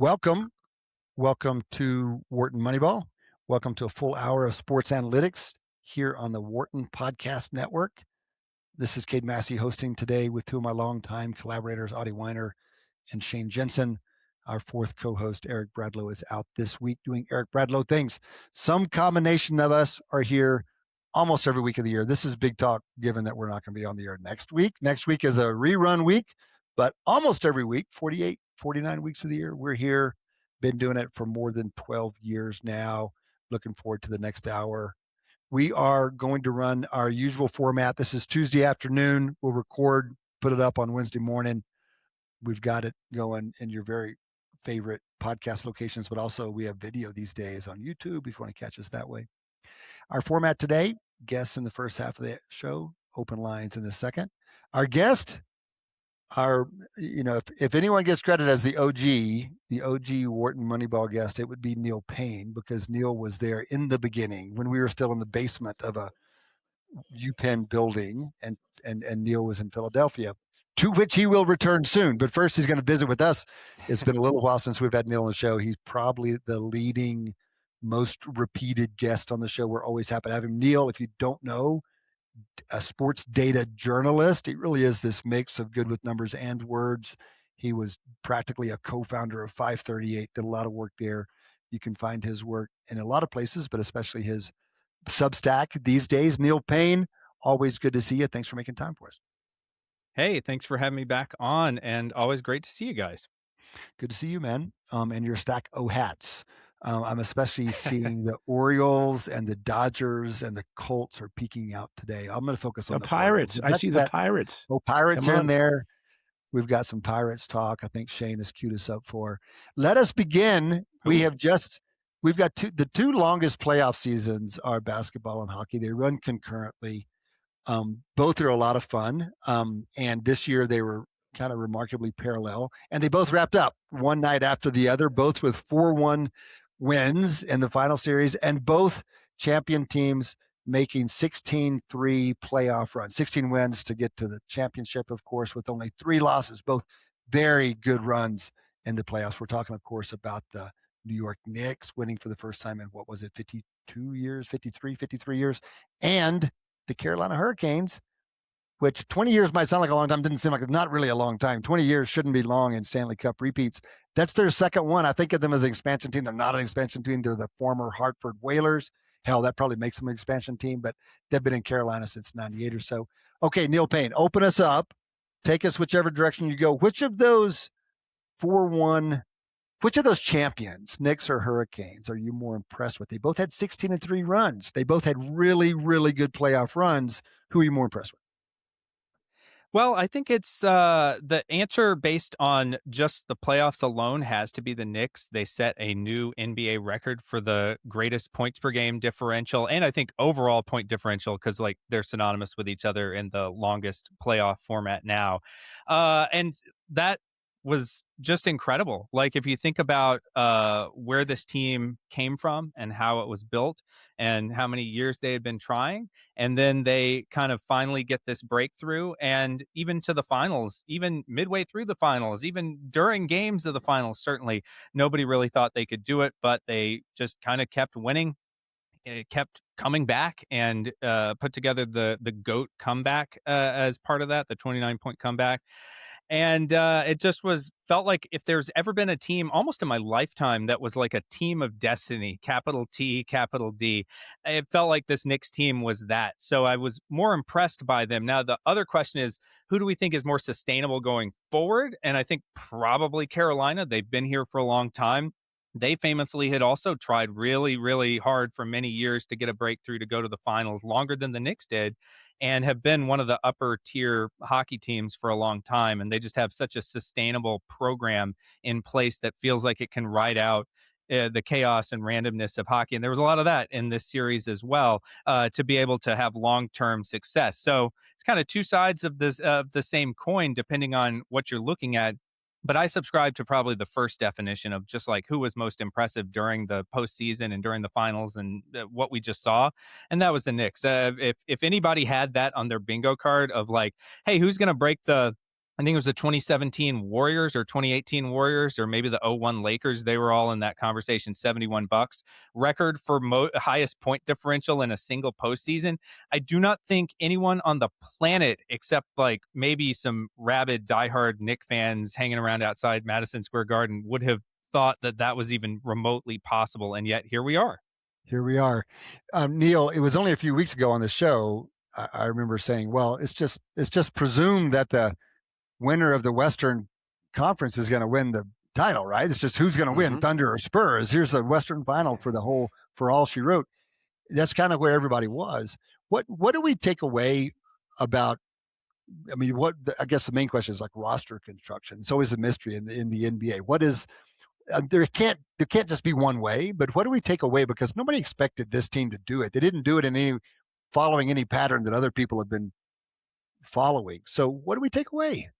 Welcome. Welcome to Wharton Moneyball. Welcome to a full hour of sports analytics here on the Wharton Podcast Network. This is Cade Massey hosting today with two of my longtime collaborators, Adi Wyner and Shane Jensen. Our fourth co-host, Eric Bradlow, is out this week doing Eric Bradlow things. Some combination of us are here almost every week of the year. This is big talk, given that we're not going to be on the air next week. Next week is a rerun week, but almost every week, 48, 49 weeks of the year, we're here. Been doing it for more than 12 years now. Looking forward to the next hour. We are going to run our usual format. This is Tuesday afternoon. We'll record, put it up on Wednesday morning. We've got it going in your very favorite podcast locations, but also we have video these days on YouTube if you want to catch us that way. Our format today, guests in the first half of the show, open lines in the second. Our guest, if anyone gets credit as the OG Wharton Moneyball guest, it would be Neil Paine, because Neil was there in the beginning when we were still in the basement of a UPenn building, and Neil was in Philadelphia, to which he will return soon. But first, he's going to visit with us. It's been a little while since we've had Neil on the show. He's probably the leading, most repeated guest on the show. We're always happy to have him. Neil, if you don't know, a sports data journalist. He really is this mix of good with numbers and words. He was practically a co-founder of FiveThirtyEight, did a lot of work there. You can find his work in a lot of places, but especially his Substack these days. Neil Paine, always good to see you. Thanks for making time for us. Hey, thanks for having me back on, and always great to see you guys. Good to see you, man. And your stack O hats. I'm especially seeing the Orioles and the Dodgers and the Colts are peeking out today. I'm going to focus on the Pirates. I see the Pirates. Oh, Pirates are in there. We've got some Pirates talk. I think Shane has queued us up for. Let us begin. We've got the two longest playoff seasons are basketball and hockey. They run concurrently. Both are a lot of fun. And this year they were kind of remarkably parallel. And they both wrapped up one night after the other, both with 4-1 wins in the final series, and both champion teams making 16-3 playoff runs, 16 wins to get to the championship, of course, with only 3 losses, both very good runs in the playoffs. We're talking, of course, about the New York Knicks winning for the first time in, 53 years, and the Carolina Hurricanes, which 20 years might sound like a long time, didn't seem like it's not really a long time. 20 years shouldn't be long in Stanley Cup repeats. That's their second one. I think of them as an expansion team. They're not an expansion team. They're the former Hartford Whalers. Hell, that probably makes them an expansion team, but they've been in Carolina since 98 or so. Okay, Neil Paine, open us up. Take us whichever direction you go. Which of those champions, Knicks or Hurricanes, are you more impressed with? They both had 16-3 runs. They both had really, really good playoff runs. Who are you more impressed with? Well, I think it's the answer based on just the playoffs alone has to be the Knicks. They set a new NBA record for the greatest points per game differential, and I think overall point differential, because they're synonymous with each other in the longest playoff format now. And that was just incredible. If you think about where this team came from and how it was built and how many years they had been trying, and then they kind of finally get this breakthrough, and even to the finals, even midway through the finals, even during games of the finals, certainly nobody really thought they could do it, but they just kind of kept winning. It kept coming back and put together the GOAT comeback as part of that, the 29-point comeback. And it just felt like if there's ever been a team almost in my lifetime that was like a team of destiny, capital T, capital D, it felt like this Knicks team was that. So I was more impressed by them. Now, the other question is, who do we think is more sustainable going forward? And I think probably Carolina. They've been here for a long time. They famously had also tried really, really hard for many years to get a breakthrough to go to the finals, longer than the Knicks did, and have been one of the upper tier hockey teams for a long time. And they just have such a sustainable program in place that feels like it can ride out the chaos and randomness of hockey. And there was a lot of that in this series as well, to be able to have long-term success. So it's kind of two sides of the same coin, depending on what you're looking at. But I subscribe to probably the first definition of just who was most impressive during the postseason and during the finals and what we just saw. And that was the Knicks. If anybody had that on their bingo card of hey, who's going to break the I think it was the 2017 Warriors or 2018 Warriors or maybe the '01 Lakers. They were all in that conversation. $71 record for highest point differential in a single postseason. I do not think anyone on the planet, except like maybe some rabid diehard Knicks fans hanging around outside Madison Square Garden, would have thought that that was even remotely possible. And yet here we are. Here we are. Neil, it was only a few weeks ago on the show. I remember saying, well, it's just presumed that the winner of the Western Conference is going to win the title, right? It's just who's going to win, Thunder or Spurs. Here's the Western Final for all she wrote. That's kind of where everybody was. What do we take away about? I mean, I guess the main question is like roster construction. It's always a mystery in the NBA. What is there can't just be one way, but what do we take away? Because nobody expected this team to do it. They didn't do it following any pattern that other people have been following. So what do we take away?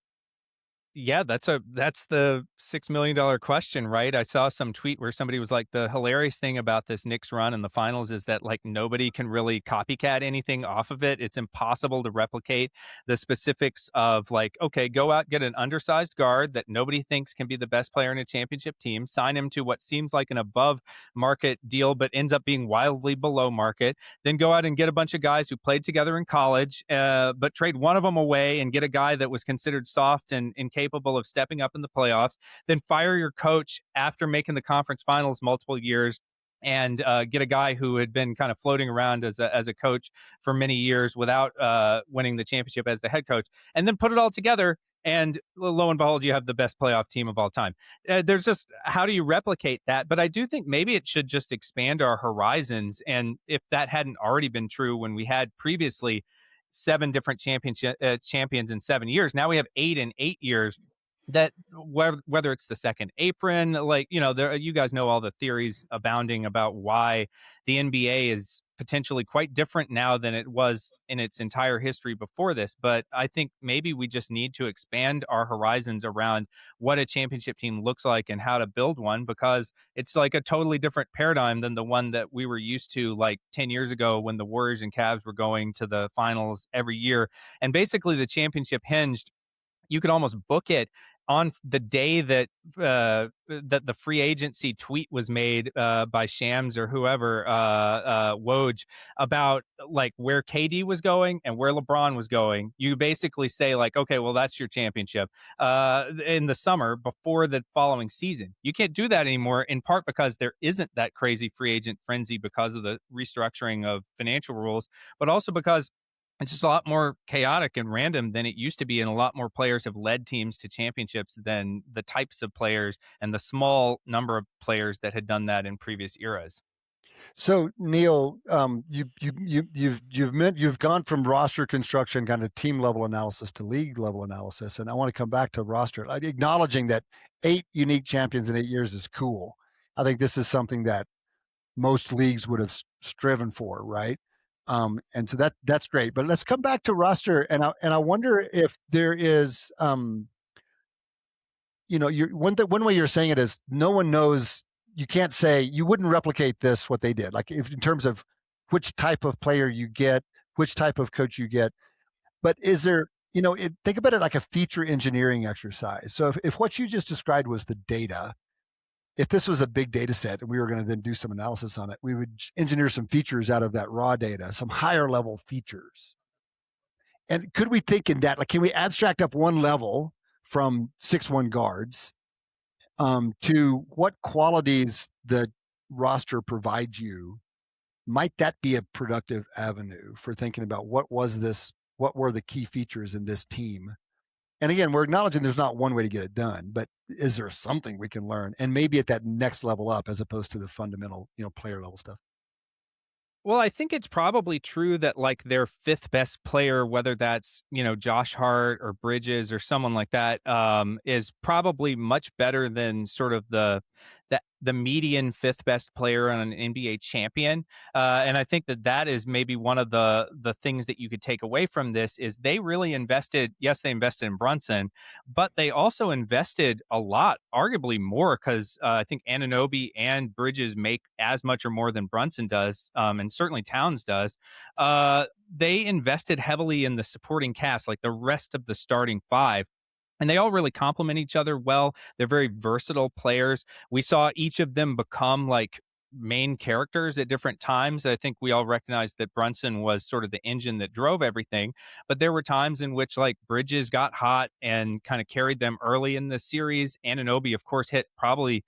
Yeah, that's the $6 million question, right? I saw some tweet where somebody was like, the hilarious thing about this Knicks run in the finals is that like nobody can really copycat anything off of it. It's impossible to replicate the specifics of like, okay, go out, get an undersized guard that nobody thinks can be the best player in a championship team, sign him to what seems like an above market deal, but ends up being wildly below market. Then go out and get a bunch of guys who played together in college, but trade one of them away and get a guy that was considered soft and capable of stepping up in the playoffs, then fire your coach after making the conference finals multiple years and get a guy who had been kind of floating around as a coach for many years without winning the championship as the head coach, and then put it all together. And lo and behold, you have the best playoff team of all time. There's just, how do you replicate that? But I do think maybe it should just expand our horizons. And if that hadn't already been true when we had previously 7 different champions in 7 years. Now we have 8 in 8 years. That whether it's the second apron, like, you know, you guys know all the theories abounding about why the NBA is potentially quite different now than it was in its entire history before this. But I think maybe we just need to expand our horizons around what a championship team looks like and how to build one, because it's like a totally different paradigm than the one that we were used to like 10 years ago when the Warriors and Cavs were going to the finals every year. And basically the championship hinged, you could almost book it on the day that that the free agency tweet was made by Shams or whoever, Woj, about like where KD was going and where LeBron was going. You basically say like, okay, well, that's your championship in the summer before the following season. You can't do that anymore, in part because there isn't that crazy free agent frenzy because of the restructuring of financial rules, but also because it's just a lot more chaotic and random than it used to be, and a lot more players have led teams to championships than the types of players and the small number of players that had done that in previous eras. So Neil, you've gone from roster construction, kind of team level analysis, to league level analysis, and I want to come back to roster, acknowledging that 8 unique champions in 8 years is cool. I think this is something that most leagues would have striven for, right? And so that's great. But let's come back to roster, and I wonder if there is, one way you're saying it is no one knows. You can't say you wouldn't replicate this what they did, like in terms of which type of player you get, which type of coach you get. But is there, think about it like a feature engineering exercise. So if what you just described was the data, if this was a big data set and we were going to then do some analysis on it, we would engineer some features out of that raw data, some higher level features. And could we think in that, like, can we abstract up one level from 6'1" guards to what qualities the roster provides you? Might that be a productive avenue for thinking about what were the key features in this team? And again, we're acknowledging there's not one way to get it done, but is there something we can learn? And maybe at that next level up, as opposed to the fundamental, player level stuff. Well, I think it's probably true that like their 5th best player, whether that's, Josh Hart or Bridges or someone like that, is probably much better than sort of the median 5th best player on an NBA champion. And I think that is maybe one of the things that you could take away from this is they really invested. Yes, they invested in Brunson, but they also invested a lot, arguably more, because I think Anunoby and Bridges make as much or more than Brunson does, and certainly Towns does. They invested heavily in the supporting cast, like the rest of the starting 5. And they all really complement each other well. They're very versatile players. We saw each of them become like main characters at different times. I think we all recognized that Brunson was sort of the engine that drove everything, but there were times in which like Bridges got hot and kind of carried them early in the series. Anunoby, of course, hit probably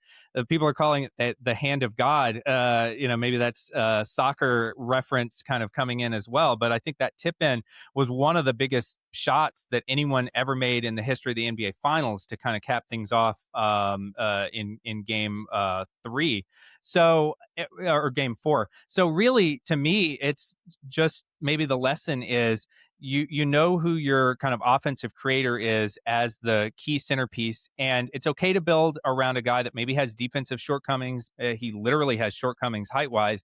people are calling it the hand of God. Maybe that's soccer reference kind of coming in as well. But I think that tip in was one of the biggest shots that anyone ever made in the history of the NBA Finals to kind of cap things off in Game 3. Or Game 4. So really, to me, it's just maybe the lesson is you know who your kind of offensive creator is as the key centerpiece, and it's okay to build around a guy that maybe has defensive shortcomings. He literally has shortcomings height-wise.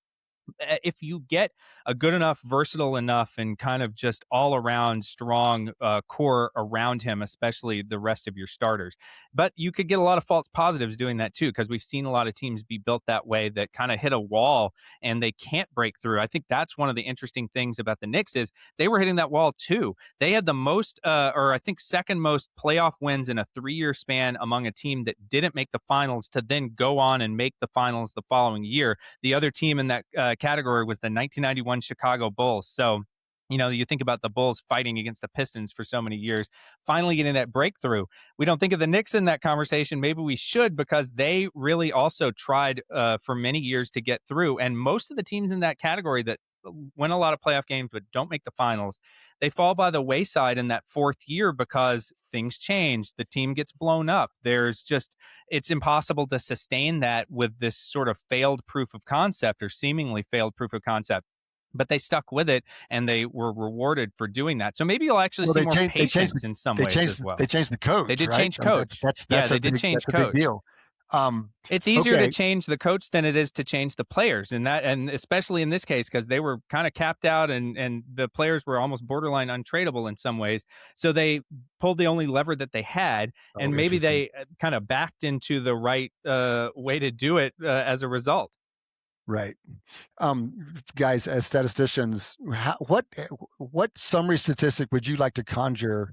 If you get a good enough, versatile enough, and kind of just all around strong core around him, especially the rest of your starters. But you could get a lot of false positives doing that too, because we've seen a lot of teams be built that way that kind of hit a wall and they can't break through. I think that's one of the interesting things about the Knicks is they were hitting that wall too. They had the most, or I think second most playoff wins in a 3-year span among a team that didn't make the finals to then go on and make the finals the following year. The other team in that category was the 1991 Chicago Bulls. So, you think about the Bulls fighting against the Pistons for so many years, finally getting that breakthrough. We don't think of the Knicks in that conversation. Maybe we should, because they really also tried for many years to get through. And most of the teams in that category that win a lot of playoff games but don't make the finals, they fall by the wayside in that fourth year because things change. The team gets blown up. It's impossible to sustain that with this sort of failed proof of concept or seemingly failed proof of concept. But they stuck with it, and they were rewarded for doing that. So maybe you'll actually see more patience in some ways as well. They changed the coach. They did right? change coach. That's a big deal. It's easier to change the coach than it is to change the players, and especially in this case, because they were kind of capped out and the players were almost borderline untradeable in some ways. So they pulled the only lever that they had, and maybe they kind of backed into the right way to do it as a result. Right. Guys, as statisticians, what summary statistic would you like to conjure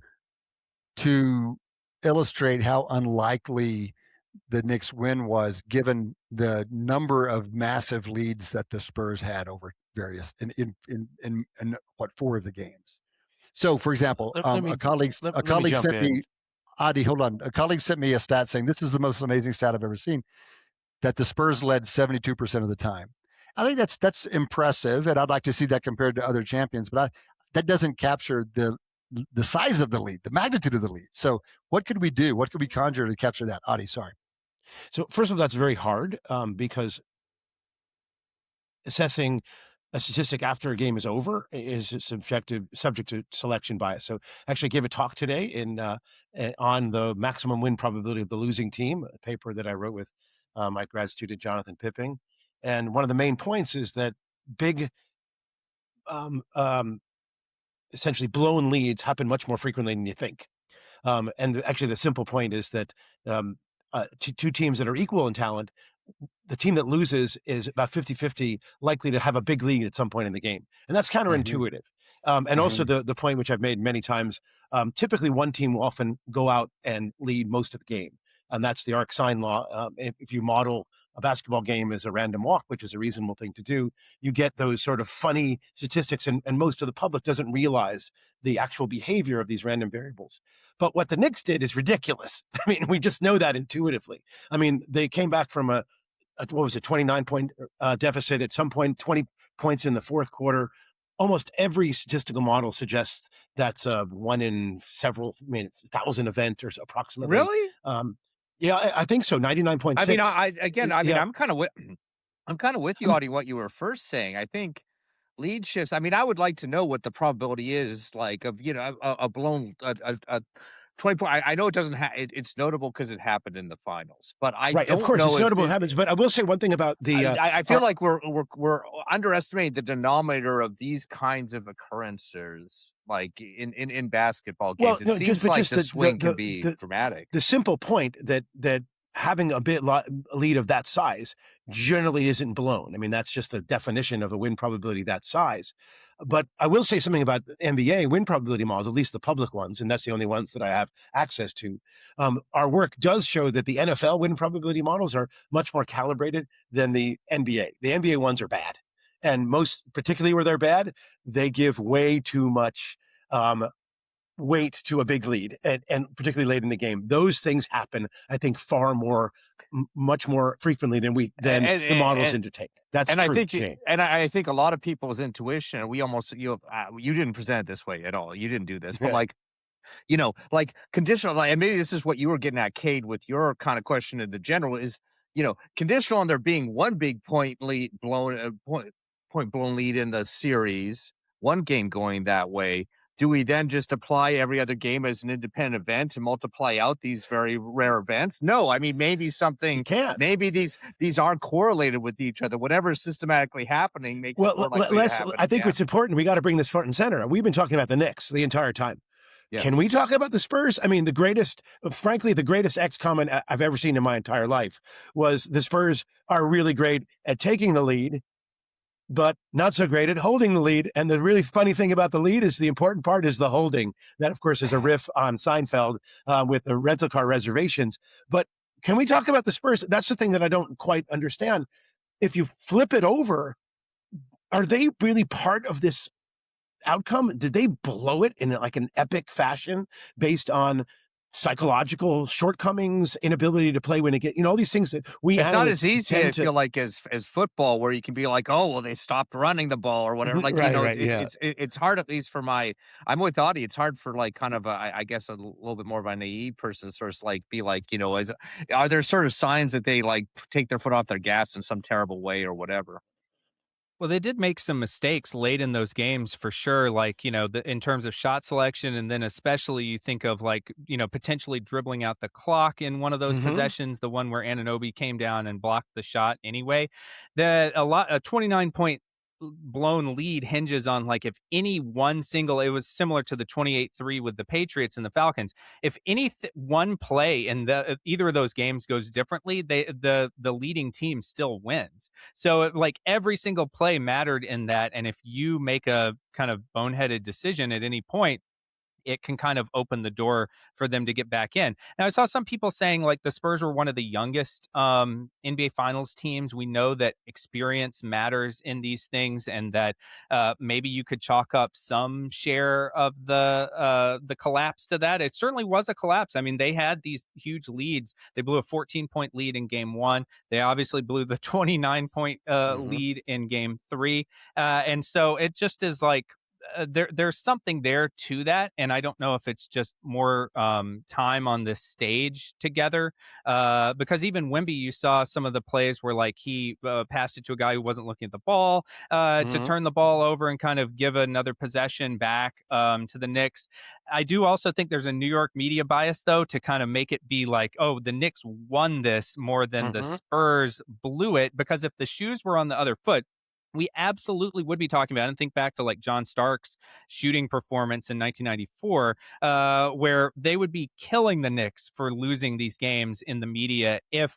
to illustrate how unlikely the Knicks win was, given the number of massive leads that the Spurs had over various in 4 of the games? So, for example, a colleague sent me, Adi, hold on. A colleague sent me a stat saying this is the most amazing stat I've ever seen, that the Spurs led 72% of the time. I think that's impressive, and I'd like to see that compared to other champions, but that doesn't capture the size of the lead, the magnitude of the lead. So what could we do? What could we conjure to capture that? Adi, sorry. So first of all, that's very hard because assessing a statistic after a game is over is subject to selection bias. So actually I gave a talk today on the maximum win probability of the losing team, a paper that I wrote with my grad student, Jonathan Pipping. And one of the main points is that big, essentially blown leads happen much more frequently than you think. And actually the simple point is that two teams that are equal in talent, the team that loses is about 50-50 likely to have a big lead at some point in the game. And that's counterintuitive. And also the point which I've made many times, typically one team will often go out and lead most of the game. And that's the arc sine law. If you model a basketball game as a random walk, which is a reasonable thing to do, you get those sort of funny statistics, and most of the public doesn't realize the actual behavior of these random variables. But what the Knicks did is ridiculous. I mean, we just know that intuitively. I mean, they came back from a 29-point deficit at some point, 20 points in the fourth quarter. Almost every statistical model suggests that's a 1 in several, 1,000 event or so, approximately. Really? Yeah, I think so. 99.6. I mean, I'm kind of with you, Adi, what you were first saying. I think lead shifts. I mean, I would like to know what the probability is, like, of a blown 20 point. I know it doesn't. It's notable because it happened in the finals, but I don't of course know it's notable. It happens, but I will say one thing about the. I feel like we're underestimating the denominator of these kinds of occurrences, like in basketball games. Well, it seems like the swing can be the dramatic. The simple point that having a lead of that size generally isn't blown. I mean, that's just the definition of a win probability that size. But I will say something about NBA win probability models, at least the public ones, and that's the only ones that I have access to. Our work does show that the NFL win probability models are much more calibrated than the NBA. The NBA ones are bad. And most, particularly where they're bad, they give way too much weight to a big lead, and particularly late in the game. Those things happen, I think, much more frequently than the models indicate. That's and true. I think a lot of people's intuition, we almost you didn't present it this way at all. You didn't do this, but like conditional, and maybe this is what you were getting at, Cade, with your kind of question in the general is, conditional on there being one big point blown lead in the series, one game going that way. Do we then just apply every other game as an independent event and multiply out these very rare events? No, I mean, maybe maybe these aren't correlated with each other. Whatever is systematically happening makes it more likely to happen. I think it's important. We got to bring this front and center. We've been talking about the Knicks the entire time. Yeah. Can we talk about the Spurs? I mean, the greatest X comment I've ever seen in my entire life was the Spurs are really great at taking the lead, but not so great at holding the lead. And the really funny thing about the lead is the important part is the holding. That, of course, is a riff on Seinfeld with the rental car reservations. But can we talk about the Spurs? That's the thing that I don't quite understand. If you flip it over, are they really part of this outcome? Did they blow it in like an epic fashion based on psychological shortcomings, inability to play when it gets, all these things that it's not as easy, I feel like, as football, where you can be like, oh, well, they stopped running the ball or whatever. Like, it's hard, at least for I'm with Adi. It's hard for like kind of I guess a little bit more of a naive person to sort of like be like, are there sort of signs that they like take their foot off their gas in some terrible way or whatever? Well, they did make some mistakes late in those games for sure, like, in terms of shot selection. And then especially you think of like, potentially dribbling out the clock in one of those possessions, the one where Anunoby came down and blocked the shot anyway. A 29-point blown lead hinges on like if any one single, it was similar to the 28-3 with the Patriots and the Falcons. If one play in either of those games goes differently, the leading team still wins. So like every single play mattered in that. And if you make a kind of boneheaded decision at any point, it can kind of open the door for them to get back in. Now, I saw some people saying like the Spurs were one of the youngest NBA Finals teams. We know that experience matters in these things, and that maybe you could chalk up some share of the collapse to that. It certainly was a collapse. I mean, they had these huge leads. They blew a 14-point lead in Game 1. They obviously blew the 29-point lead in Game 3. And so it just is like, there's something there to that, and I don't know if it's just more time on this stage together, because even Wemby, you saw some of the plays where like he passed it to a guy who wasn't looking at the ball to turn the ball over and kind of give another possession back to the Knicks. I do also think there's a New York media bias, though, to kind of make it be like, oh, the Knicks won this more than the Spurs blew it, because if the shoes were on the other foot, we absolutely would be talking about, and think back to like John Stark's shooting performance in 1994, where they would be killing the Knicks for losing these games in the media if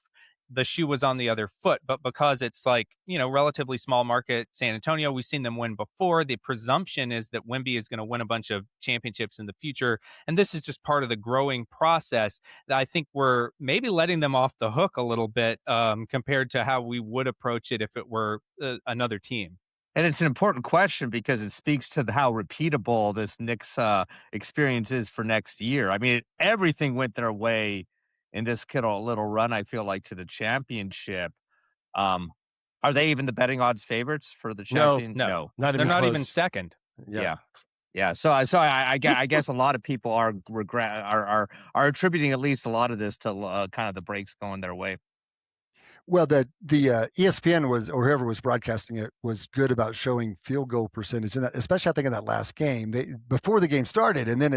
the shoe was on the other foot. But because it's like, relatively small market San Antonio, we've seen them win before. The presumption is that Wemby is going to win a bunch of championships in the future. And this is just part of the growing process that I think we're maybe letting them off the hook a little bit compared to how we would approach it if it were another team. And it's an important question because it speaks to how repeatable this Knicks experience is for next year. I mean, everything went their way in this little run, I feel like, to the championship. Are they even the betting odds favorites for the champion? No, not they're even not close. even second. Yeah. So I guess a lot of people are attributing at least a lot of this to kind of the breaks going their way. Well, the ESPN was, or whoever was broadcasting it, was good about showing field goal percentage, and especially I think in that last game, before the game started, and then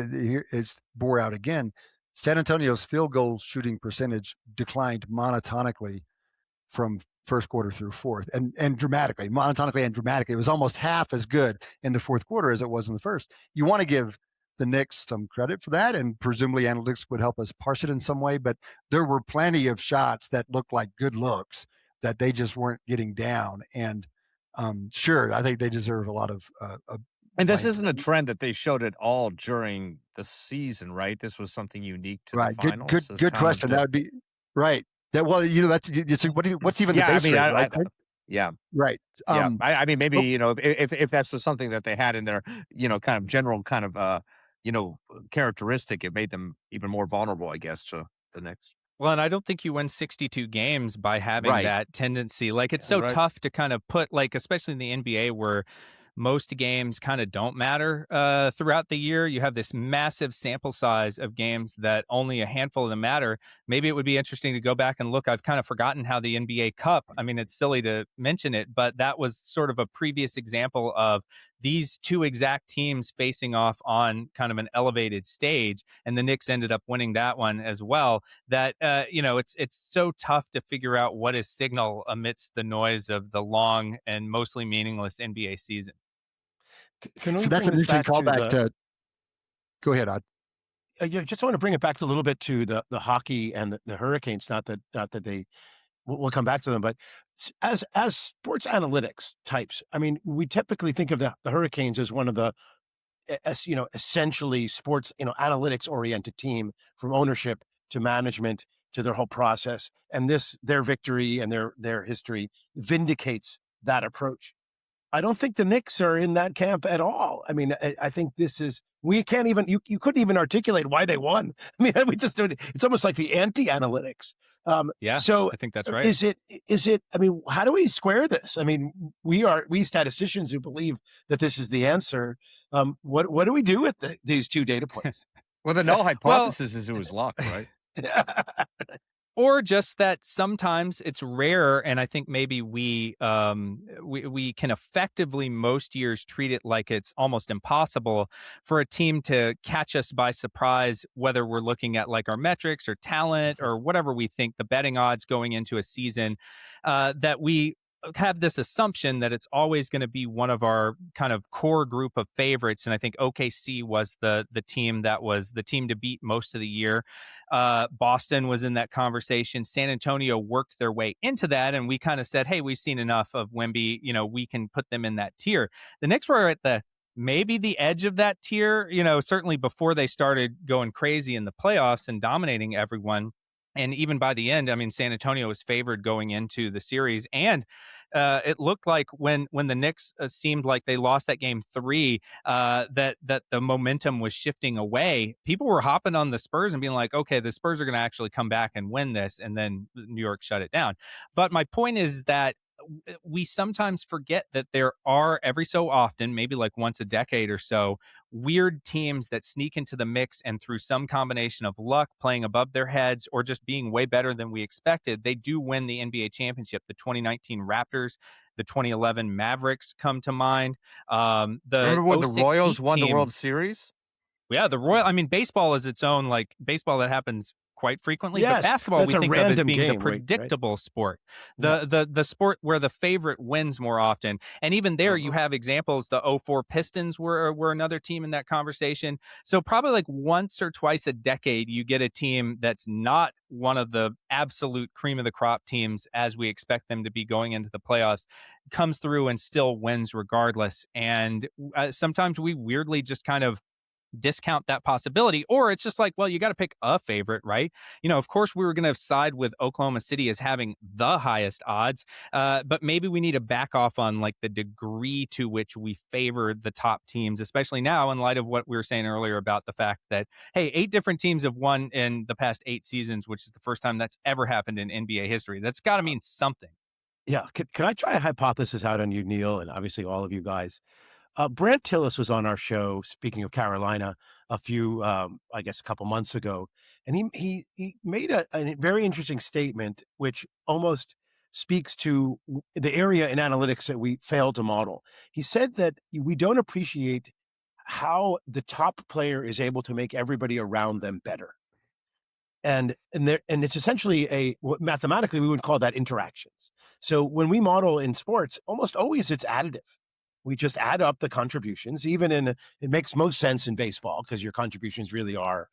it bore out again. San Antonio's field goal shooting percentage declined monotonically from first quarter through fourth, and dramatically, monotonically and dramatically. It was almost half as good in the fourth quarter as it was in the first. You want to give the Knicks some credit for that, and presumably analytics would help us parse it in some way, but there were plenty of shots that looked like good looks that they just weren't getting down. And sure, I think they deserve a lot of And this Right. isn't a trend that they showed at all during the season, right? This was something unique to the Right. finals. It's Good kind of question. That would be right. That well, what's even the yeah. I base mean, rate, right? yeah, Right. yeah. I mean, maybe Oh, if that's just something that they had in their kind of general kind of characteristic, it made them even more vulnerable, I guess, to the Knicks. Well, and I don't think you win 62 games by having Right. that tendency. Like, it's so Right. tough to kind of put, like, especially in the NBA where most games kind of don't matter throughout the year. You have this massive sample size of games that only a handful of them matter. Maybe it would be interesting to go back and look. I've kind of forgotten how the NBA Cup, I mean, it's silly to mention it, but that was sort of a previous example of these two exact teams facing off on kind of an elevated stage. And the Knicks ended up winning that one as well. That, it's so tough to figure out what is signal amidst the noise of the long and mostly meaningless NBA season. Can we so that's bring an this interesting back to callback the? to. Go ahead, Odd. Yeah, just want to bring it back a little bit to the hockey and the Hurricanes. Not that they. We'll come back to them, but as sports analytics types, I mean, we typically think of the Hurricanes as one of the, as essentially sports analytics oriented team, from ownership to management to their whole process, and their victory and their history vindicates that approach. I don't think the Knicks are in that camp at all. I mean, I think we can't even, you couldn't even articulate why they won. I mean, we just do it. It's almost like the anti-analytics. Yeah, So I think that's right. is it, I mean, how do we square this? I mean, we statisticians who believe that this is the answer. What do we do with these two data points? Well, the null hypothesis is it was luck, right? Or just that sometimes it's rare, and I think maybe we can effectively most years treat it like it's almost impossible for a team to catch us by surprise, whether we're looking at like our metrics or talent or whatever we think the betting odds going into a season, that we have this assumption that it's always going to be one of our kind of core group of favorites. And I think OKC was the team that was the team to beat most of the year. Boston was in that conversation. San Antonio worked their way into that. And we kind of said, hey, we've seen enough of Wemby. We can put them in that tier. The Knicks were at maybe the edge of that tier, certainly before they started going crazy in the playoffs and dominating everyone. And even by the end, I mean, San Antonio was favored going into the series. And it looked like when the Knicks seemed like they lost that game 3, that the momentum was shifting away. People were hopping on the Spurs and being like, okay, the Spurs are going to actually come back and win this. And then New York shut it down. But my point is that we sometimes forget that there are every so often, maybe like once a decade or so, weird teams that sneak into the mix, and through some combination of luck, playing above their heads, or just being way better than we expected, they do win the NBA championship. The 2019 Raptors, the 2011 Mavericks come to mind. Remember when the Royals won the World Series? Yeah, I mean, baseball is its own, like baseball that happens quite frequently, yes, but basketball we think of as being game, the predictable right? sport, Yeah. the sport where the favorite wins more often. And even there, you have examples. The 04 Pistons were another team in that conversation. So probably like once or twice a decade, you get a team that's not one of the absolute cream of the crop teams as we expect them to be going into the playoffs, comes through and still wins regardless. And sometimes we weirdly just kind of discount that possibility, or it's just like, well, you got to pick a favorite, right? Of course we were going to side with Oklahoma City as having the highest odds, but maybe we need to back off on like the degree to which we favor the top teams, especially now in light of what we were saying earlier about the fact that, hey, 8 different teams have won in the past 8 seasons, which is the first time that's ever happened in NBA history. That's got to mean something. Yeah. Can I try a hypothesis out on you, Neil, and obviously all of you guys? Brant Tillis was on our show, speaking of Carolina, a couple months ago, and he made a very interesting statement, which almost speaks to the area in analytics that we fail to model. He said that we don't appreciate how the top player is able to make everybody around them better. And it's essentially mathematically we would call that interactions. So when we model in sports, almost always it's additive. We just add up the contributions. It makes most sense in baseball because your contributions really are,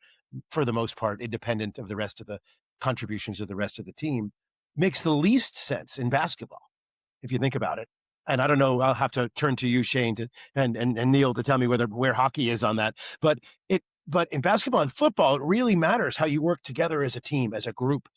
for the most part, independent of the rest of the contributions of the rest of the team. Makes the least sense in basketball, if you think about it. and I don't know, I'll have to turn to you, Shane, and Neil to tell me where hockey is on that. But in basketball and football, it really matters how you work together as a team, as a group.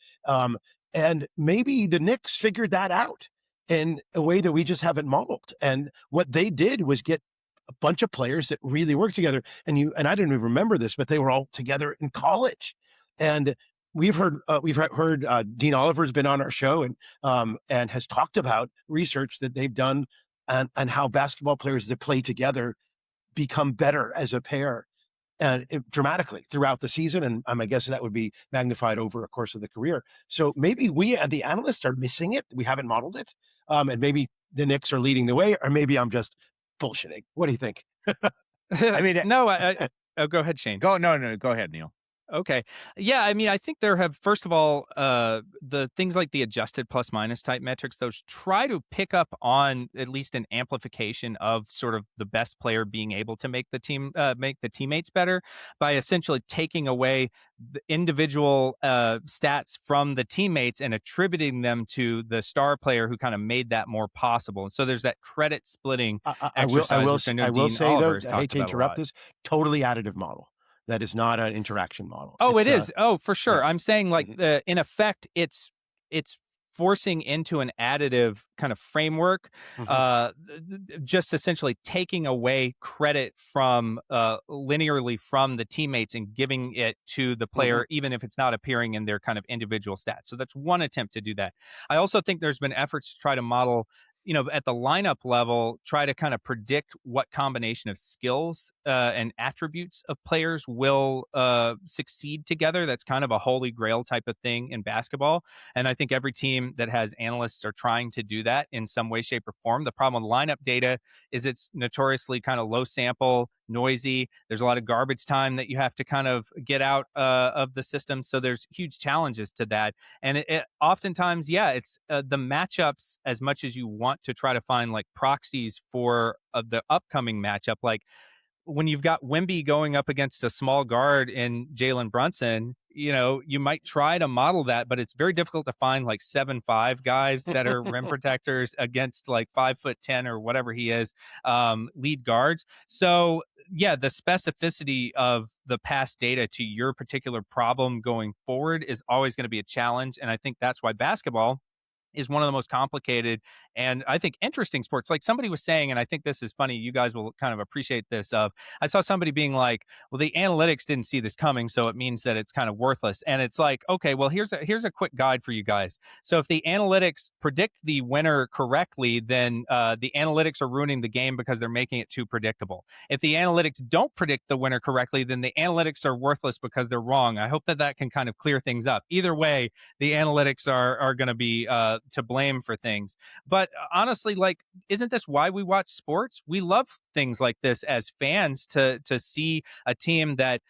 And maybe the Knicks figured that out in a way that we just haven't modeled. And what they did was get a bunch of players that really work together. And I didn't even remember this, but they were all together in college. And we've heard Dean Oliver's been on our show and has talked about research that they've done and how basketball players that play together become better as a pair and dramatically throughout the season. And I guess that would be magnified over a course of the career. So maybe we and the analysts are missing it. We haven't modeled it. And maybe the Knicks are leading the way, or maybe I'm just bullshitting. What do you think? I mean, no, oh, go ahead, Shane. Go ahead, Neil. Okay. Yeah, I mean, I think there have, first of all, the things like the adjusted plus minus type metrics, those try to pick up on at least an amplification of sort of the best player being able to make the teammates better by essentially taking away the individual stats from the teammates and attributing them to the star player who kind of made that more possible. And so there's that credit splitting exercise. I will say, though, I hate to interrupt this, totally additive model. That is not an interaction model. Oh, it is. Oh, for sure. Yeah. I'm saying in effect, it's forcing into an additive kind of framework, just essentially taking away credit from linearly from the teammates and giving it to the player, even if it's not appearing in their kind of individual stats. So that's one attempt to do that. I also think there's been efforts to try to model, at the lineup level, try to kind of predict what combination of skills and attributes of players will succeed together. That's kind of a holy grail type of thing in basketball. And I think every team that has analysts are trying to do that in some way, shape, or form. The problem with lineup data is it's notoriously kind of low sample, noisy. There's a lot of garbage time that you have to kind of get out of the system. So there's huge challenges to that. And it oftentimes, it's the matchups, as much as you want to try to find like proxies for the upcoming matchup. Like when you've got Wemby going up against a small guard in Jalen Brunson, you might try to model that, but it's very difficult to find like 7'5" guys that are rim protectors against like 5'10" or whatever he is, lead guards. So the specificity of the past data to your particular problem going forward is always going to be a challenge. And I think that's why basketball is one of the most complicated and I think interesting sports. Like somebody was saying, and I think this is funny, you guys will kind of appreciate this. I saw somebody being like, well, the analytics didn't see this coming, so it means that it's kind of worthless. And it's like, okay, well, here's a quick guide for you guys. So if the analytics predict the winner correctly, then the analytics are ruining the game because they're making it too predictable. If the analytics don't predict the winner correctly, then the analytics are worthless because they're wrong. I hope that can kind of clear things up. Either way, the analytics are going to be to blame for things. But honestly, like, isn't this why we watch sports? We love things like this as fans to see a team that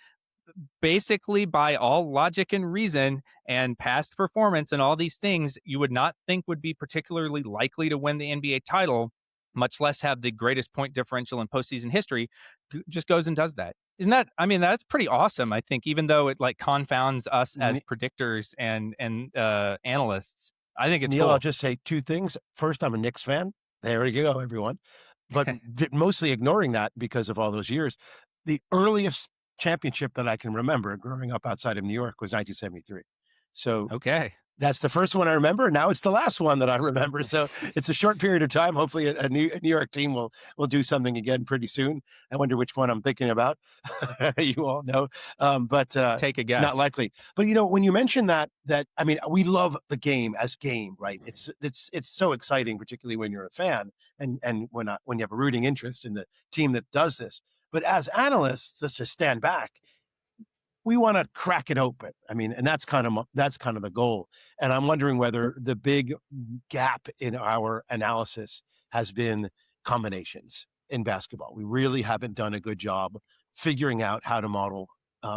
basically, by all logic and reason and past performance and all these things, you would not think would be particularly likely to win the NBA title, much less have the greatest point differential in postseason history, just goes and does that. Isn't that, I mean, that's pretty awesome, I think, even though it like confounds us as predictors and analysts. I think it's Neil, cool. I'll just say two things. First, I'm a Knicks fan. There you go, everyone. But mostly ignoring that because of all those years. The earliest championship that I can remember growing up outside of New York was 1973. So okay, that's the first one I remember. Now it's the last one that I remember. So it's a short period of time. Hopefully a New York team will do something again pretty soon. I wonder which one I'm thinking about. You all know. But take a guess. Not likely. But when you mention that I mean, we love the game as game, right? It's so exciting, particularly when you're a fan and when you have a rooting interest in the team that does this. But as analysts, let's just stand back. We want to crack it open. I mean, and that's kind of the goal. And I'm wondering whether the big gap in our analysis has been combinations in basketball. We really haven't done a good job figuring out how to model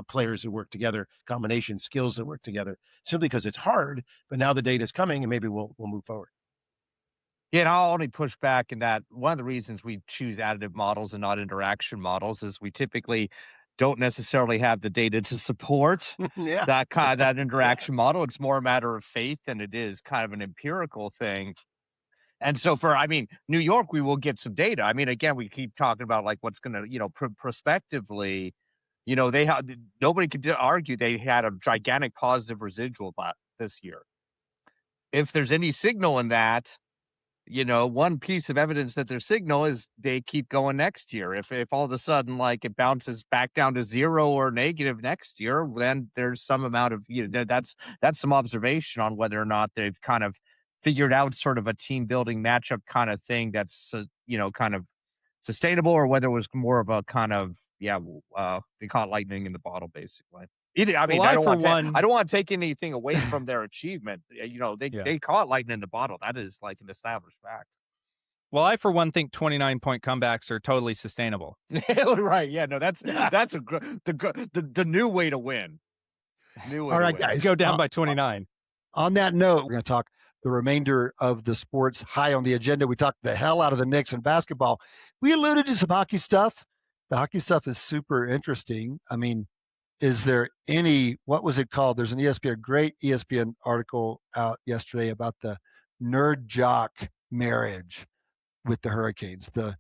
players who work together, combination skills that work together, simply because it's hard. But now the data is coming, and maybe we'll move forward. Yeah, and I'll only push back in that one of the reasons we choose additive models and not interaction models is we typically don't necessarily have the data to support that interaction model. It's more a matter of faith than it is kind of an empirical thing. And so New York, we will get some data. I mean, again, we keep talking about like what's going to, prospectively, they had nobody could argue they had a gigantic positive residual this year. If there's any signal in that, one piece of evidence that their signal is they keep going next year. If all of a sudden like it bounces back down to 0 or negative next year, then there's some amount of that's some observation on whether or not they've kind of figured out sort of a team building matchup kind of thing that's kind of sustainable, or whether it was more of a kind of they caught lightning in the bottle basically. Either, I mean, well, I don't want to take anything away from their achievement. They caught lightning in the bottle. That is like an established fact. Well, I for one think 29-point comebacks are totally sustainable. Right? Yeah. No, that's the new way to win. All right, guys, go down by 29. On that note, we're going to talk the remainder of the sports high on the agenda. We talked the hell out of the Knicks and basketball. We alluded to some hockey stuff. The hockey stuff is super interesting. I mean, is there what was it called? There's a great ESPN article out yesterday about the nerd jock marriage with the Hurricanes, the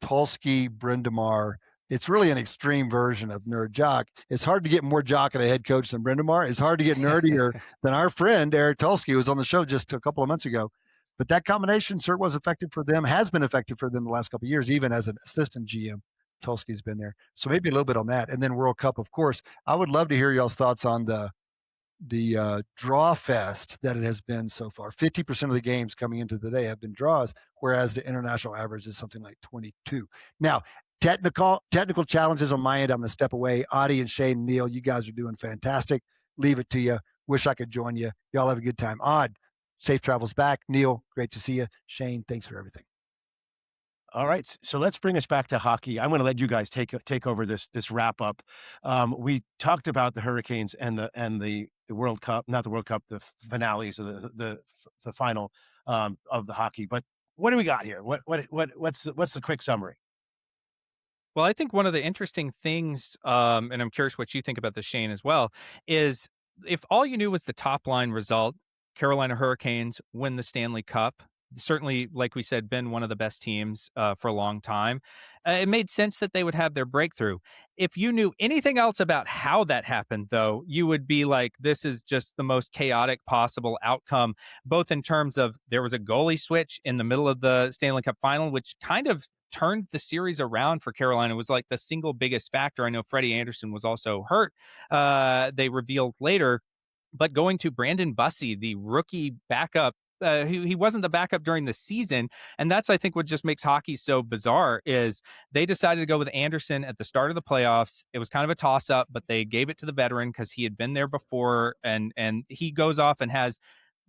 Tulsky Brindamar. It's really an extreme version of nerd jock. It's hard to get more jock in a head coach than Brindamar. It's hard to get nerdier than our friend Eric Tulsky, who was on the show just a couple of months ago. But that combination sure was effective for them, has been effective for them the last couple of years, even as an assistant GM. Tulsky's been there. So maybe a little bit on that. And then World Cup, of course. I would love to hear y'all's thoughts on the draw fest that it has been so far. 50% of the games coming into the day have been draws, whereas the international average is something like 22. Now, technical challenges on my end. I'm going to step away. Adi and Shane and Neil, you guys are doing fantastic. Leave it to you. Wish I could join you. Y'all have a good time. Odd, safe travels back. Neil, great to see you. Shane, thanks for everything. All right, so let's bring us back to hockey. I'm going to let you guys take over this wrap up. We talked about the Hurricanes and the World Cup, not the World Cup, the finales of the final of the hockey. But what do we got here? What's the quick summary? Well, I think one of the interesting things, and I'm curious what you think about this, Shane, as well, is if all you knew was the top line result, Carolina Hurricanes win the Stanley Cup. Certainly, like we said, been one of the best teams for a long time. It made sense that they would have their breakthrough. If you knew anything else about how that happened, though, you would be like, this is just the most chaotic possible outcome, both in terms of there was a goalie switch in the middle of the Stanley Cup final, which kind of turned the series around for Carolina. It was like the single biggest factor. I know Freddie Anderson was also hurt. They revealed later, but going to Brandon Bussey, the rookie backup, he wasn't the backup during the season. And that's, I think, what just makes hockey so bizarre is they decided to go with Anderson at the start of the playoffs. It was kind of a toss up, but they gave it to the veteran because he had been there before. And he goes off and has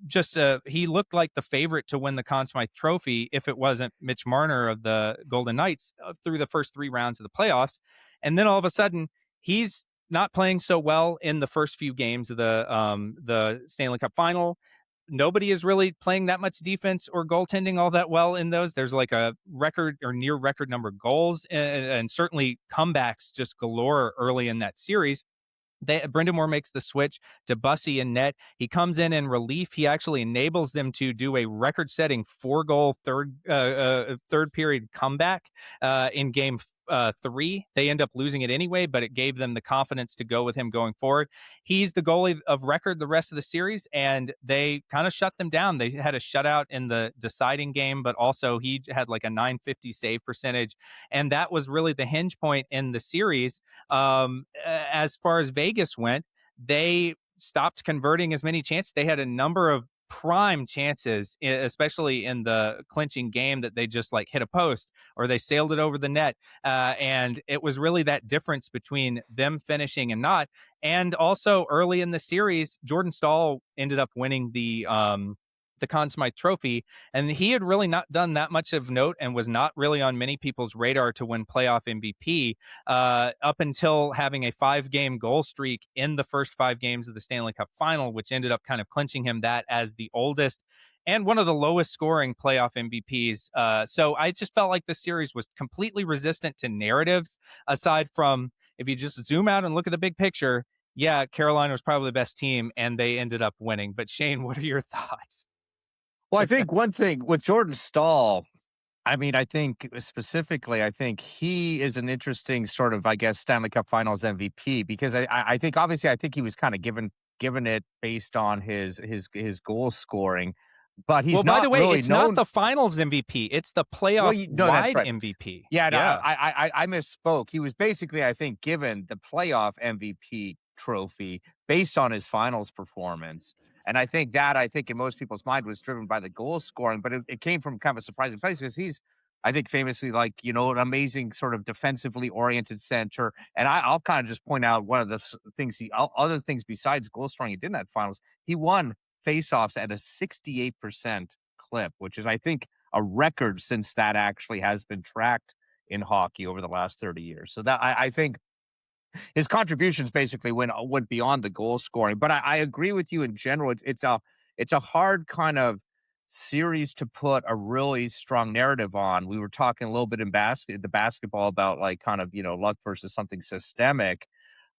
just he looked like the favorite to win the Conn Smythe Trophy if it wasn't Mitch Marner of the Golden Knights through the first 3 rounds of the playoffs. And then all of a sudden, he's not playing so well in the first few games of the Stanley Cup final. Nobody is really playing that much defense or goaltending all that well in those. There's like a record or near record number of goals and certainly comebacks just galore early in that series. Brendan Moore makes the switch to Bussey in net. He comes in relief. He actually enables them to do a record-setting 4-goal third period comeback in game 3. They end up losing it anyway, but it gave them the confidence to go with him going forward. He's the goalie of record the rest of the series, and they kind of shut them down. They had a shutout in the deciding game, but also he had like a .950 save percentage, and that was really the hinge point in the series. As far as Vegas went, they stopped converting as many chances. They had a number of prime chances, especially in the clinching game, that they just like hit a post or they sailed it over the net. And it was really that difference between them finishing and not. And also early in the series, Jordan Staal ended up winning the Conn Smythe Trophy, and he had really not done that much of note and was not really on many people's radar to win playoff MVP up until having a 5-game goal streak in the first 5 games of the Stanley Cup final, which ended up kind of clinching him that as the oldest and one of the lowest scoring playoff MVPs. So I just felt like the series was completely resistant to narratives, aside from if you just zoom out and look at the big picture. Yeah, Carolina was probably the best team and they ended up winning. But Shane, what are your thoughts? Well, I think one thing with Jordan Staal, I mean, I think specifically, I think he is an interesting sort of, I guess, Stanley Cup Finals MVP because I think obviously I think he was kind of given it based on his goal scoring, but he's well, by not the way, really it's known. not the Finals MVP; it's the Well, playoff no, that's wide right. MVP. Yeah, no, Yeah. I misspoke. He was basically, I think, given the playoff MVP trophy based on his finals performance. And I think in most people's mind was driven by the goal scoring, but it came from kind of a surprising place because he's, I think, famously like, an amazing sort of defensively oriented center. And I'll kind of just point out one of the things other things besides goal scoring he did in that finals, he won faceoffs at a 68% clip, which is, I think, a record since that actually has been tracked in hockey over the last 30 years. So that I think his contributions basically went beyond the goal scoring. But I agree with you in general. It's a hard kind of series to put a really strong narrative on. We were talking a little bit in the basketball about like kind of luck versus something systemic.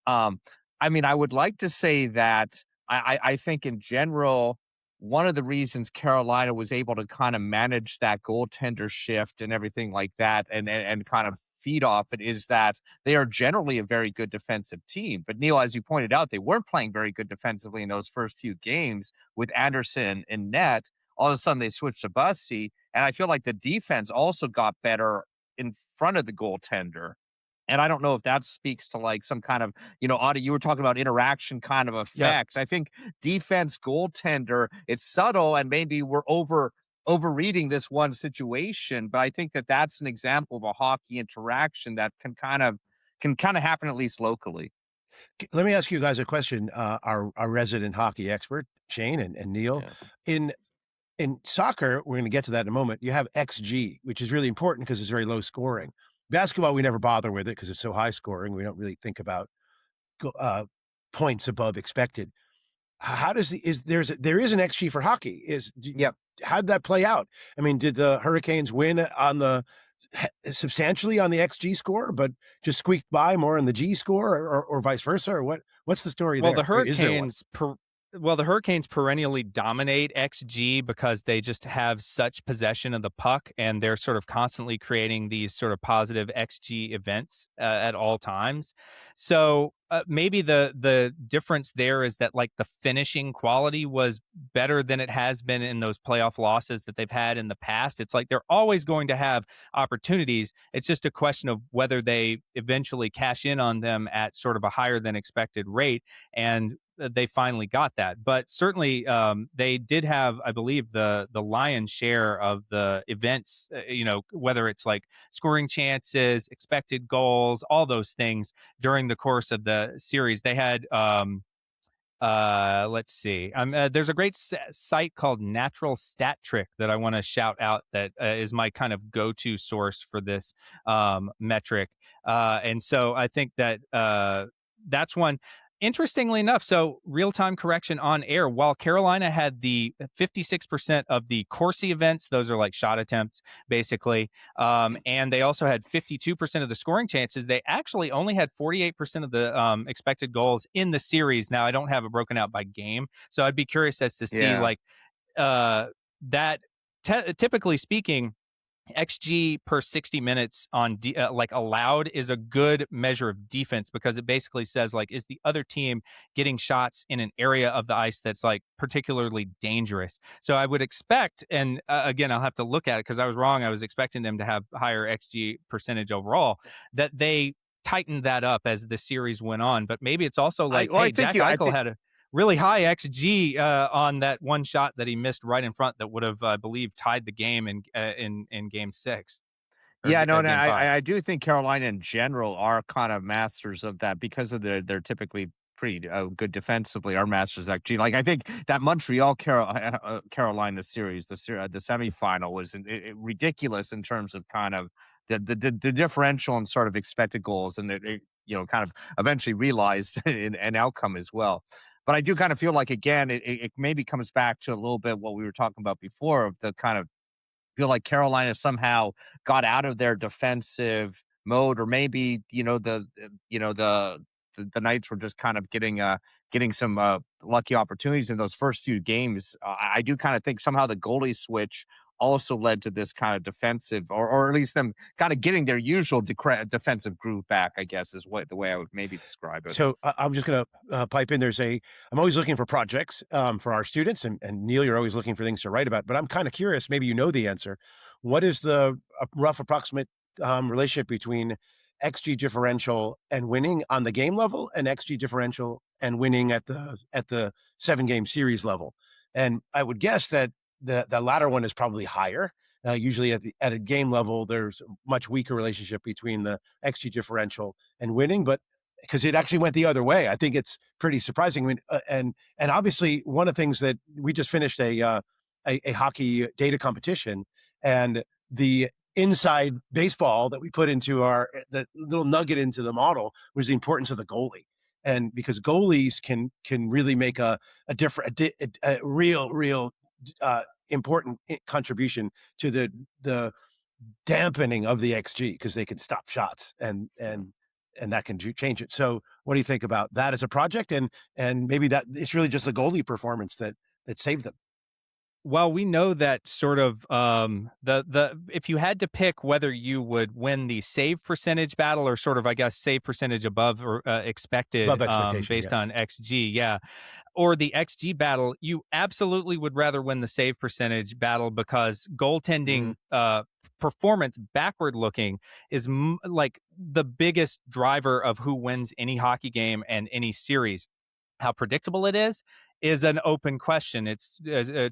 Um, I mean, I would like to say that I think in general, one of the reasons Carolina was able to kind of manage that goaltender shift and everything like that and kind of feed off it is that they are generally a very good defensive team. But Neil, as you pointed out, they weren't playing very good defensively in those first few games with Anderson in net. All of a sudden they switched to Bussy. And I feel like the defense also got better in front of the goaltender. And I don't know if that speaks to like some kind of, Adi, you were talking about interaction kind of effects. I think defense, goaltender, it's subtle and maybe we're overreading this one situation, but I think that that's an example of a hockey interaction that can kind of happen at least locally. Let me ask you guys a question. Our resident hockey expert, Shane and Neil, in soccer, we're going to get to that in a moment. You have XG, which is really important because it's very low scoring. Basketball, we never bother with it because it's so high scoring. We don't really think about points above expected. How does there is an XG for hockey? How'd that play out? I mean, did the Hurricanes win on substantially on the XG score, but just squeaked by more on the G score, or vice versa, or what's the story there? The Hurricanes. Well, the Hurricanes perennially dominate XG because they just have such possession of the puck and they're sort of constantly creating these sort of positive XG events at all times. So maybe the difference there is that like the finishing quality was better than it has been in those playoff losses that they've had in the past. It's like they're always going to have opportunities. It's just a question of whether they eventually cash in on them at sort of a higher than expected rate. And they finally got that. But certainly they did have, I believe, the lion's share of the events, whether it's like scoring chances, expected goals, all those things during the course of the series. They had, let's see, there's a great site called Natural Stat Trick that I want to shout out that is my kind of go-to source for this metric. And so I think that that's one. Interestingly enough, so real-time correction on air, while Carolina had the 56% of the Corsi events, those are like shot attempts, basically, and they also had 52% of the scoring chances, they actually only had 48% of the expected goals in the series. Now, I don't have it broken out by game, so I'd be curious as to see, like, that, typically speaking, XG per 60 minutes on like allowed is a good measure of defense because it basically says like, is the other team getting shots in an area of the ice that's like particularly dangerous? So I would expect, and again, I'll have to look at it because I was wrong. I was expecting them to have higher XG percentage overall, that they tightened that up as the series went on. But maybe it's also like, Jack Eichel had a really high XG on that one shot that he missed right in front that would have, I believe, tied the game in Game 6. Yeah, no, and I do think Carolina in general are kind of masters of that because of they're typically pretty good defensively. Are masters XG. Like I think that Montreal Carolina series, the semifinal was ridiculous in terms of kind of the differential and sort of expected goals, and it kind of eventually realized an outcome as well. But I do kind of feel like, again, it maybe comes back to a little bit what we were talking about before of the kind of feel like Carolina somehow got out of their defensive mode, or maybe, the Knights were just kind of getting getting some lucky opportunities in those first few games. I do kind of think somehow the goalie switch also led to this kind of defensive, or at least them kind of getting their usual defensive groove back, I guess, is the way I would maybe describe it. So I'm just going to pipe in. I'm always looking for projects for our students, and Neil, you're always looking for things to write about. But I'm kind of curious. Maybe you know the answer. What is the rough approximate relationship between XG differential and winning on the game level, and XG differential and winning at the 7-game series level? And I would guess that the latter one is probably higher. Usually at a game level, there's a much weaker relationship between the XG differential and winning, but because it actually went the other way, I think it's pretty surprising. I mean, and obviously one of the things that we just finished a hockey data competition, and the inside baseball that we put into the little nugget into the model was the importance of the goalie. And because goalies can really make a real important contribution to the dampening of the XG, because they can stop shots and that can change it. So what do you think about that as a project? And maybe that it's really just the goalie performance that saved them. Well, we know that sort of if you had to pick whether you would win the save percentage battle or sort of, I guess, save percentage above or expected based on XG, or the XG battle, you absolutely would rather win the save percentage battle, because goaltending performance backward looking is like the biggest driver of who wins any hockey game and any series. How predictable it is an open question. It's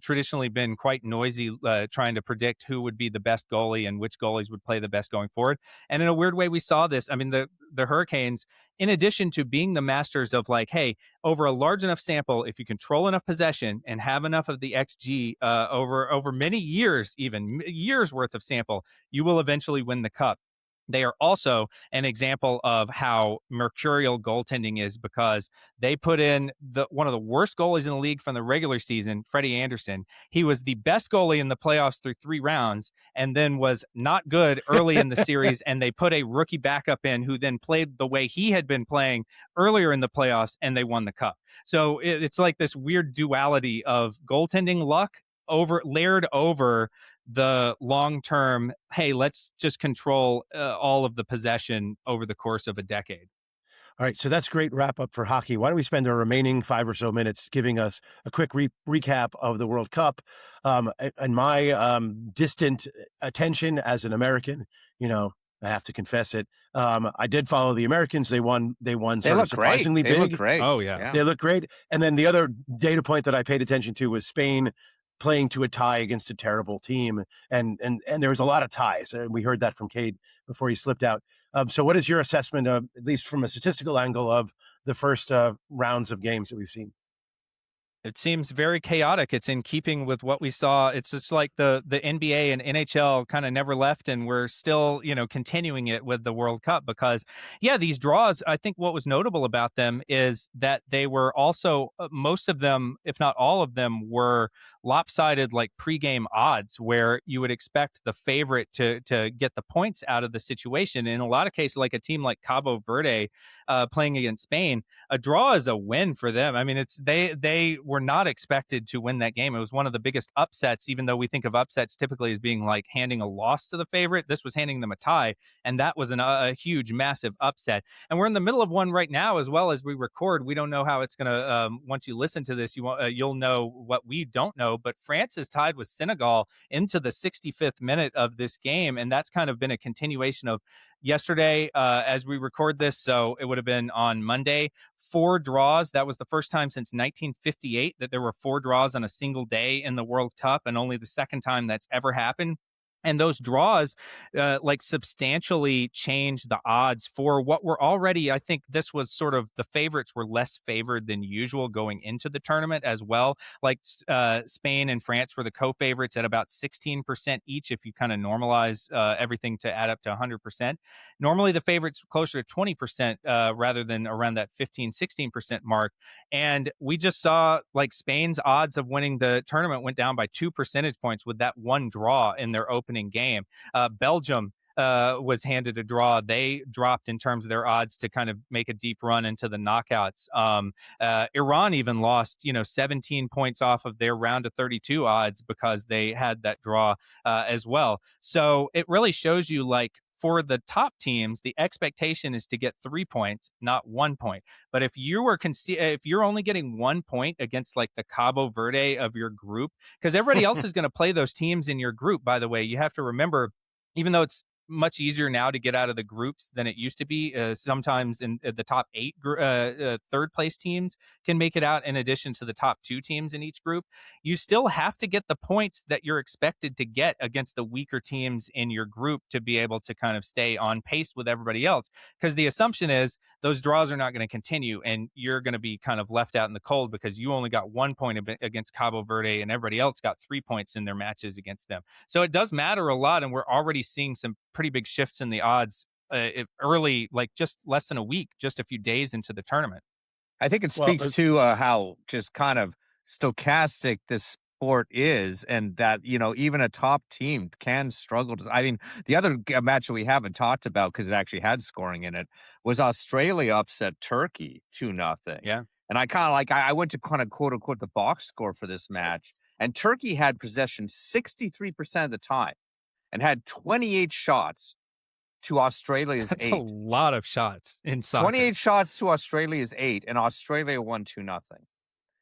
traditionally been quite noisy trying to predict who would be the best goalie and which goalies would play the best going forward. And in a weird way, we saw this. I mean, the Hurricanes, in addition to being the masters of like, hey, over a large enough sample, if you control enough possession and have enough of the XG over many years, even years worth of sample, you will eventually win the cup. They are also an example of how mercurial goaltending is, because they put in one of the worst goalies in the league from the regular season, Freddie Anderson. He was the best goalie in the playoffs through 3 rounds, and then was not good early in the series. And they put a rookie backup in who then played the way he had been playing earlier in the playoffs, and they won the cup. So it's like this weird duality of goaltending luck layered over the long-term, hey, let's just control all of the possession over the course of a decade. All right, so that's great wrap up for hockey. Why don't we spend our remaining 5 or so minutes giving us a quick recap of the World Cup? And my distant attention as an American, I have to confess it. I did follow the Americans. They won. They sort of surprisingly big. They look great. Oh yeah, they look great. And then the other data point that I paid attention to was Spain playing to a tie against a terrible team, and there was a lot of ties. We heard that from Cade before he slipped out. So what is your assessment of, at least from a statistical angle, of the first rounds of games that we've seen? It seems very chaotic. It's in keeping with what we saw. It's just like the NBA and NHL kind of never left, and we're still, continuing it with the World Cup, because, these draws, I think what was notable about them is that they were also, most of them, if not all of them, were lopsided, like pregame odds, where you would expect the favorite to get the points out of the situation. In a lot of cases, like a team like Cabo Verde playing against Spain, a draw is a win for them. I mean, they were not expected to win that game. It was one of the biggest upsets, even though we think of upsets typically as being like handing a loss to the favorite. This was handing them a tie, and that was a huge, massive upset. And we're in the middle of one right now as well as we record. We don't know how it's going to, once you listen to this, you'll know what we don't know, but France is tied with Senegal into the 65th minute of this game, and that's kind of been a continuation of yesterday as we record this, so it would have been on Monday. 4 draws. That was the first time since 1958 that there were 4 draws on a single day in the World Cup, and only the second time that's ever happened. And those draws substantially changed the odds for what were already, I think this was sort of, the favorites were less favored than usual going into the tournament as well. Like Spain and France were the co-favorites at about 16% each, if you kind of normalize everything to add up to 100%. Normally the favorites closer to 20% rather than around that 15-16% mark. And we just saw like Spain's odds of winning the tournament went down by 2 percentage points with that one draw in their opening game. Belgium was handed a draw, they dropped in terms of their odds to kind of make a deep run into the knockouts. Iran even lost, 17 points off of their round of 32 odds because they had that draw as well. So it really shows you, like, for the top teams, the expectation is to get 3 points, not 1 point. But if you're only getting 1 point against like the Cabo Verde of your group, because everybody else is going to play those teams in your group, by the way, you have to remember, even though it's much easier now to get out of the groups than it used to be. Sometimes in the top 8 third place teams can make it out in addition to the top 2 teams in each group. You still have to get the points that you're expected to get against the weaker teams in your group to be able to kind of stay on pace with everybody else. Because the assumption is those draws are not going to continue and you're going to be kind of left out in the cold because you only got 1 point against Cabo Verde and everybody else got 3 points in their matches against them. So it does matter a lot. And we're already seeing some pretty big shifts in the odds early, like just less than a week, just a few days into the tournament. I think it speaks to how just kind of stochastic this sport is, and that, even a top team can struggle to. I mean, the other match that we haven't talked about because it actually had scoring in it was Australia upset Turkey 2-0. Yeah. And I kind of I went to kind of quote unquote the box score for this match, and Turkey had possession 63% of the time and had 28 shots to Australia's 8. That's a lot of shots in soccer. 28 shots to Australia's 8, and Australia won 2-0.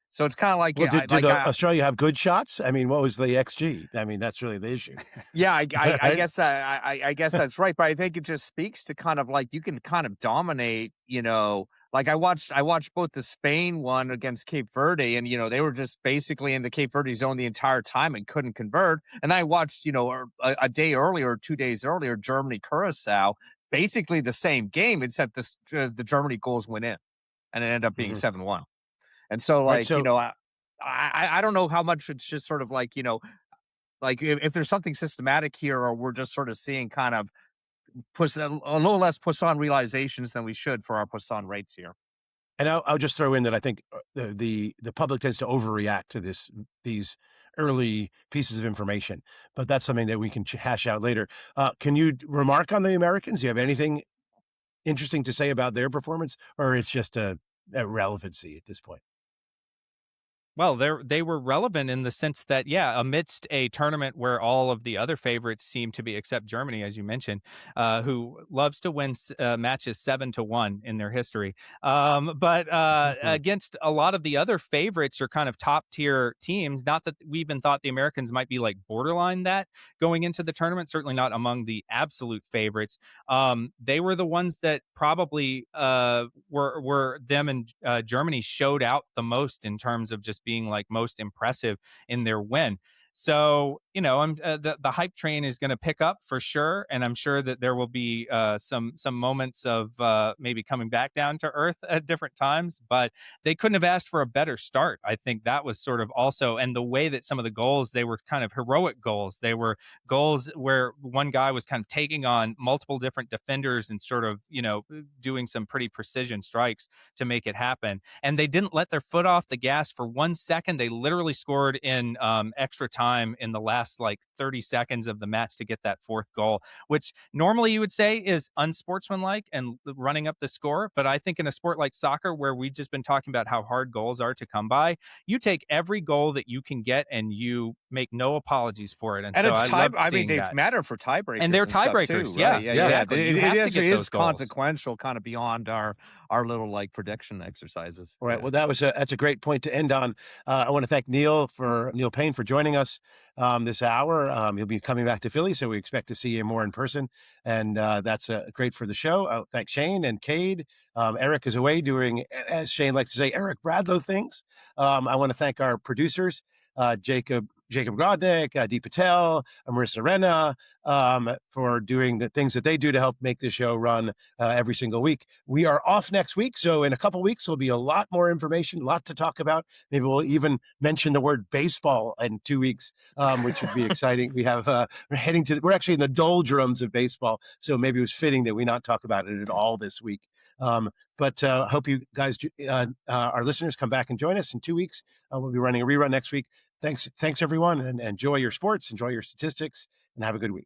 So it's kind of like, did Australia have good shots? I mean, what was the XG? I mean, that's really the issue. Yeah, I guess I guess that's right. But I think it just speaks to kind of like you can kind of dominate, Like I watched both the Spain one against Cape Verde, and they were just basically in the Cape Verde zone the entire time and couldn't convert. And then I watched a day earlier, or 2 days earlier, Germany Curacao, basically the same game except the Germany goals went in, and it ended up being 7-1. And so I don't know how much it's just sort of like like if there's something systematic here, or we're just sort of seeing kind of a little less Poisson realizations than we should for our Poisson rates here. And I'll just throw in that I think the public tends to overreact to these early pieces of information, but that's something that we can hash out later. Can you remark on the Americans? Do you have anything interesting to say about their performance, or it's just a relevancy at this point? Well, they were relevant in the sense that, amidst a tournament where all of the other favorites seem to be, except Germany, as you mentioned, who loves to win matches 7-1 in their history. But against a lot of the other favorites or kind of top tier teams, not that we even thought the Americans might be like borderline that going into the tournament, certainly not among the absolute favorites. They were the ones that probably were them, and Germany showed out the most in terms of just being like most impressive in their win. So, the hype train is going to pick up for sure. And I'm sure that there will be some moments of maybe coming back down to earth at different times, but they couldn't have asked for a better start. I think that was sort of also, and the way that some of the goals, they were kind of heroic goals. They were goals where one guy was kind of taking on multiple different defenders and sort of, doing some pretty precision strikes to make it happen. And they didn't let their foot off the gas for 1 second. They literally scored in extra time in the last 30 seconds of the match to get that 4th goal, which normally you would say is unsportsmanlike and running up the score. But I think in a sport like soccer, where we've just been talking about how hard goals are to come by, you take every goal that you can get and you make no apologies for it. And so it's they matter for tiebreakers. And they're tiebreakers. Too, right? Yeah, exactly. It actually is consequential, kind of beyond our little prediction exercises. All right. Well, that's a great point to end on. I want to thank Neil Paine for joining us this hour. He'll be coming back to Philly, so we expect to see you more in person, and that's great for the show. Thanks Shane and Cade. Eric is away doing, as Shane likes to say, Eric Bradlow things. I want to thank our producers, Jacob Grodnick, Adi Patel, Marissa Renna, for doing the things that they do to help make this show run every single week. We are off next week, so in a couple weeks, there'll be a lot more information, a lot to talk about. Maybe we'll even mention the word baseball in 2 weeks, which would be exciting. We have we're actually in the doldrums of baseball, so maybe it was fitting that we not talk about it at all this week. But hope you guys, our listeners, come back and join us in 2 weeks. We'll be running a rerun next week. Thanks everyone, and enjoy your sports, enjoy your statistics, and have a good week.